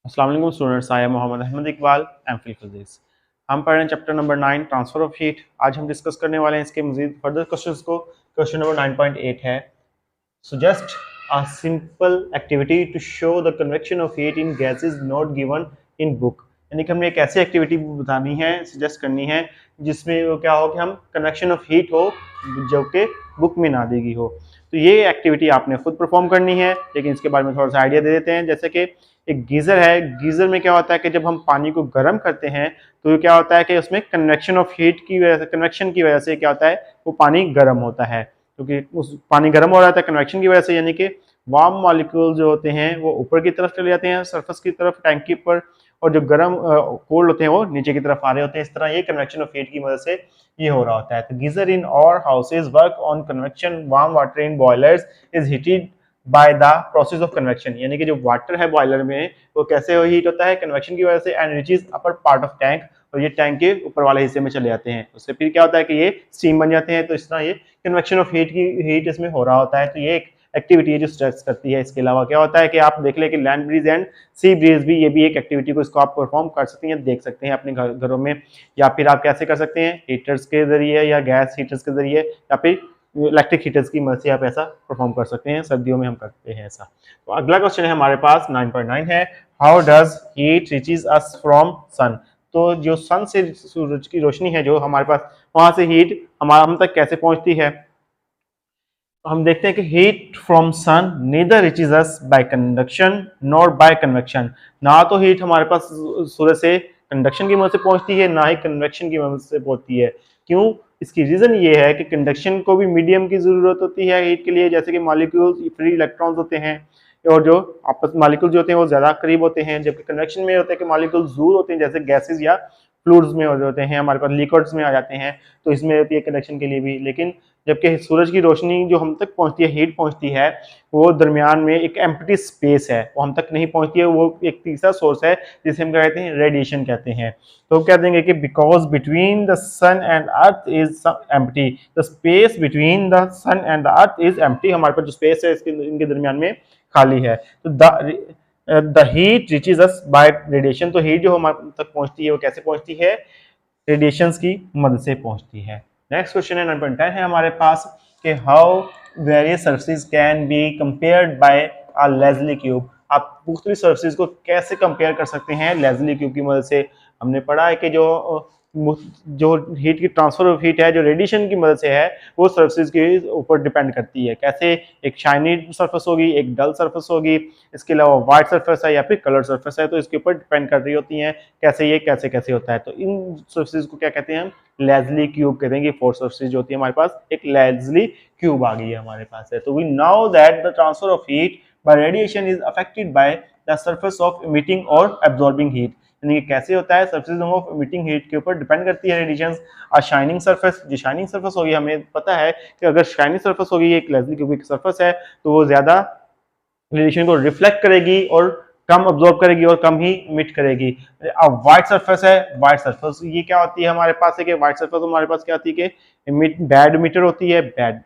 अस्सलाम वालेकुम students, I am Mohammad Ahmed Iqbal MPhil physics. हम पढ़ रहे हैं chapter number 9 transfer of heat. आज हम डिस्कस करने वाले हैं इसके मजीद फर्दर क्वेश्चंस को। क्वेश्चन नंबर 9.8 है, suggest a simple activity to show the convection of heat in gases not given in book। यानी कि हमें एक ऐसी एक्टिविटी बतानी है, सजेस्ट करनी है जिसमें वो क्या हो कि हम कन्वेक्शन ऑफ हीट हो जो कि बुक में ना दी गई हो। तो ये एक्टिविटी आपने खुद परफॉर्म करनी है, लेकिन इसके बारे में थोड़ा सा आइडिया दे देते हैं। जैसे कि एक गीज़र है, गीज़र में क्या होता है कि जब हम पानी को गर्म करते हैं तो क्या होता है कि उसमें कन्वेक्शन ऑफ हीट की वजह से, कन्वेक्शन की वजह से क्या होता है, वो पानी गर्म होता है। क्योंकि उस पानी गर्म हो रहा था कन्वेक्शन की वजह से, यानी कि वार्म मॉलिक्यूल जो होते हैं वो ऊपर की तरफ चले जाते हैं सरफेस की तरफ टैंकी पर, और जो गर्म कोल्ड होते हैं वो नीचे की तरफ आ रहे होते हैं। इस तरह ये कन्वेक्शन ऑफ हीट की वजह से ये हो रहा होता है। तो गीजर इन और houses work on convection, warm water in boilers is heated by the process of convection. यानी कि जो वाटर है बॉयलर में वो कैसे हीट होता है, कन्वेक्शन की वजह से, and reaches upper part of tank, और ये टैंक के ऊपर वाले हिस्से में चले जाते हैं। उससे फिर क्या होता है कि ये स्टीम बन जाते हैं। तो इस तरह ये कन्वेक्शन ऑफ हीट इसमें हो रहा होता है। तो ये एक एक्टिविटी है जो स्ट्रेस करती है। इसके अलावा क्या होता है कि आप देख लें कि land breeze and sea breeze भी, ये भी एक एक्टिविटी को इसको आप परफॉर्म कर सकते हैं, देख सकते हैं अपने घरों में। या फिर आप कैसे कर सकते हैं, हीटर्स के जरिए या गैस हीटर्स के जरिए या फिर इलेक्ट्रिक हीटर्स की मदद से आप ऐसा परफॉर्म कर सकते हैं। सर्दियों में हम करते हैं ऐसा। तो अगला क्वेश्चन है हमारे पास 9.9 है, how does heat reaches us from sun. तो जो सन से सूरज की रोशनी है जो हमारे पास, वहां से हीट हम तक कैसे पहुंचती है। हम देखते हैं कि heat from sun neither reaches us by conduction nor by convection. ना तो हीट हमारे पास सूरज से कंडक्शन की मदद से पहुंचती है, ना ही कन्वेक्शन की मदद से पहुंचती है। क्यों? इसकी रीजन ये है कि कंडक्शन को भी मीडियम की जरूरत होती है हीट के लिए, जैसे कि मॉलिक्यूल्स फ्री इलेक्ट्रॉन्स होते हैं और जो आपस मॉलिक्यूल जो होते हैं वो ज्यादा करीब होते हैं। जबकि कन्वेक्शन में होता है कि मॉलिक्यूल दूर होते हैं, जैसे गैसेज या फ्लूइड्स में होते हैं, हमारे पास लिक्विड्स में आ जाते हैं। तो इसमें होती है कंडक्शन के लिए भी। लेकिन जबकि सूरज की रोशनी जो हम तक पहुंचती है, हीट पहुंचती है, वो दरमियान में एक एम्प्टी स्पेस है, वो हम तक नहीं पहुंचती है। वो एक तीसरा सोर्स है जिसे हम क्या कहते हैं, रेडिएशन कहते हैं। तो कह देंगे कि because between the sun and earth is empty, the space between the sun and the earth is empty. हमारे पास जो स्पेस है इसके इनके दरमियान में खाली है। तो the heat reaches us bye radiation. तो हीट जो हमारे तक पहुंचती है वो कैसे पहुंचती है, रेडिएशंस की मदद से पहुंचती है। नेक्स्ट क्वेश्चन है 9.10 है हमारे पास कि how various surfaces can be compared by a Leslie cube. आप मुख्तलिफ सर्फेसिस को कैसे कंपेयर कर सकते हैं लेज़ली क्यूब की मदद से। हमने पढ़ा है कि जो हीट की ट्रांसफर ऑफ हीट है जो रेडिएशन की मदद से है, वो सर्फेसिस के ऊपर डिपेंड करती है। कैसे? एक शाइनी सर्फेस होगी, एक डल सर्फेस होगी, इसके अलावा व्हाइट सर्फेस है या फिर कलर सर्फेस है, तो इसके ऊपर डिपेंड कर रही होती हैं कैसे ये कैसे कैसे होता है। तो इन सर्फेसिस को क्या कहते हैं, हम लेज़ली क्यूब कहते हैं कि फोर सर्फेसिस जो होती है हमारे पास, एक लेज़ली क्यूब आ गई है हमारे पास है। तो we know that the transfer of heat by radiation is affected by the surface of emitting और एब्जॉर्बिंग हीट। यानी कि कैसे होता है, सर्फेस ऑफ इमिटिंग हीट के ऊपर डिपेंड करती है रेडिएशंस। और शाइनिंग सर्फेस, जो शाइनिंग सर्फेस होगी, हमें पता है कि अगर शाइनिंग सर्फेस होगी, एक लेज़ली क्यूबिक सर्फेस है, तो वो ज्यादा रेडिएशन को रिफ्लेक्ट करेगी और कम अब्जॉर्ब करेगी और कम ही इमिट करेगी। अब व्हाइट सरफेस है, व्हाइट सरफेस ये क्या होती है हमारे पास है कि व्हाइट सरफेस हमारे पास क्या होती है कि बैड इमिटर होती है, बैड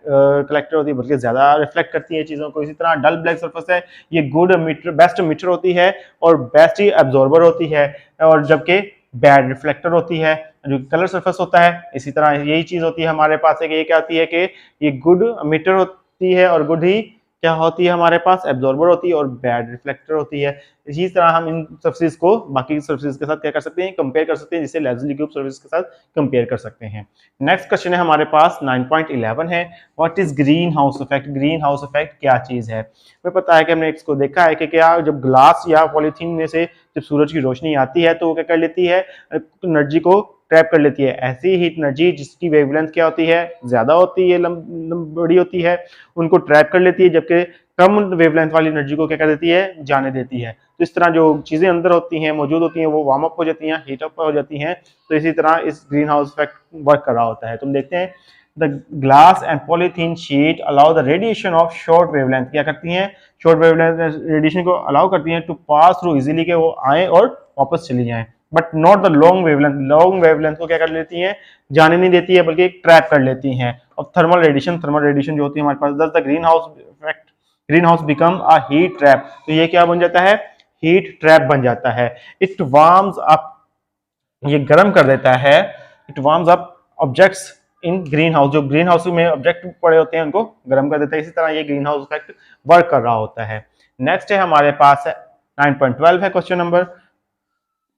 कलेक्टर होती है, बल्कि ज्यादा रिफ्लेक्ट करती है चीजों को। इसी तरह डल ब्लैक सरफेस है, ये गुड इमिटर, बेस्ट इमिटर होती है और बेस्ट ही एब्जॉर्बर होती है, और जबकि बैड रिफ्लेक्टर होती है जो कलर सरफेस होता है। इसी तरह यही चीज होती है हमारे पास है कि ये क्या होती है कि ये गुड इमिटर होती है और गुड ही क्या होती है हमारे पास, एब्जॉर्बर होती है और बैड रिफ्लेक्टर होती है। इसी तरह हम इन सर्फेसिस को बाकी सर्फेसिस के साथ क्या कर सकते हैं, कंपेयर कर सकते हैं, जिसे लेज़ली क्यूब सर्फेसिस के साथ कंपेयर कर सकते हैं। नेक्स्ट क्वेश्चन है हमारे पास 9.11 है, what is green house effect. Green house effect क्या चीज है। हमें पता है कि हमने इसको देखा है कि क्या जब ग्लास या पॉलीथीन में से जब सूरज की रोशनी आती है तो वो क्या कर लेती है, एनर्जी को ट्रैप कर लेती है। ऐसी हीट एनर्जी जिसकी वेवलेंथ क्या होती है, ज्यादा होती है, बड़ी होती है, उनको ट्रैप कर लेती है, जबकि कम वेवलेंथ वाली एनर्जी को क्या कर देती है, जाने देती है। तो इस तरह जो चीजें अंदर होती हैं, मौजूद होती हैं, वो वार्म अप हो जाती हैं, हीट अप हो जाती हैं। तो इसी तरह इस ग्रीन हाउस इफेक्ट वर्क कर रहा होता है। तुम देखते हैं the glass and polythene sheet allow the radiation of short wavelength. क्या करती हैं, शॉर्ट वेवलेंथ रेडिएशन को अलाउ करती हैं टू पास थ्रू इजीली, के वो आए और वापस चली जाएं, but not the long wavelength. Long wavelength को क्या कर लेती हैं, जाने नहीं देती है, बल्कि ट्रैप कर लेती हैं। और थर्मल रेडिएशन जो होती है हमारे पास, दस the green house effect, green house become a heat trap. तो ये क्या बन जाता है, हीट ट्रैप बन जाता है। इट वार्म्स अप, ये गर्म कर देता है। It warms up objects in green house, जो ग्रीन हाउस में ऑब्जेक्ट पड़े होते हैं उनको गर्म कर देता है। इसी तरह ये ग्रीन हाउस इफेक्ट वर्क कर रहा होता है। नेक्स्ट है हमारे पास 9.12 है question number,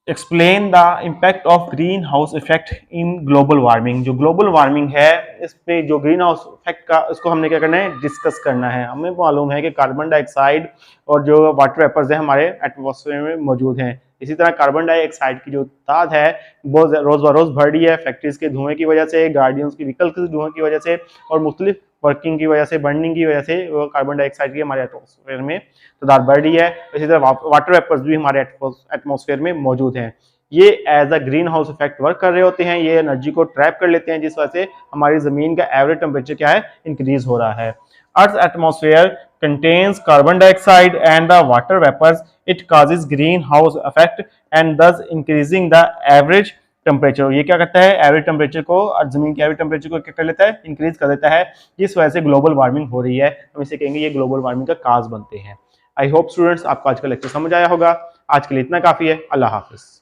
explain the impact of green house effect in global warming. जो ग्लोबल वार्मिंग है इस पे जो ग्रीन हाउस इफेक्ट का, इसको हमने क्या करना है, डिस्कस करना है। हमें मालूम है कि कार्बन डाइऑक्साइड और जो वाटर वेपर्स है हमारे एटमॉस्फेयर में मौजूद हैं। इसी तरह कार्बन डाइऑक्साइड की जो तादाद है वो रोज बरोज बढ़ रही है, फैक्ट्रीज के धुएं की वजह से, गाड़ियों की व्हीकल के धुएं की वजह से और मुख्तलिफ वर्किंग की वजह से, बर्निंग की वजह से वो कार्बन डाइऑक्साइड की हमारे एटमॉस्फेयर में तादाद बढ़ रही है। इसी तरह वाटर वेपर्स भी हमारे एटमॉस्फेयर में मौजूद हैं। ये as a greenhouse effect work कर रहे होते हैं, ये एनर्जी को ट्रैप कर लेते हैं, जिस वजह से हमारी जमीन का एवरेज टेम्परेचर क्या है, इंक्रीज हो रहा है। Earth atmosphere contains carbon dioxide and the water vapours, it causes greenhouse effect and thus increasing the average temperature. ये क्या करता है, एवरेज टेम्परेचर को, जमीन के एवरेज टेम्परेचर को क्या कर लेता है, इंक्रीज कर देता है, जिस वजह से ग्लोबल वार्मिंग हो रही है। हम इसे कहेंगे ये ग्लोबल वार्मिंग का काज बनते हैं। आई होप स्टूडेंट्स आपको आज का लेक्चर समझ आया होगा। आज के लिए इतना काफी है। अल्लाह हाफिज।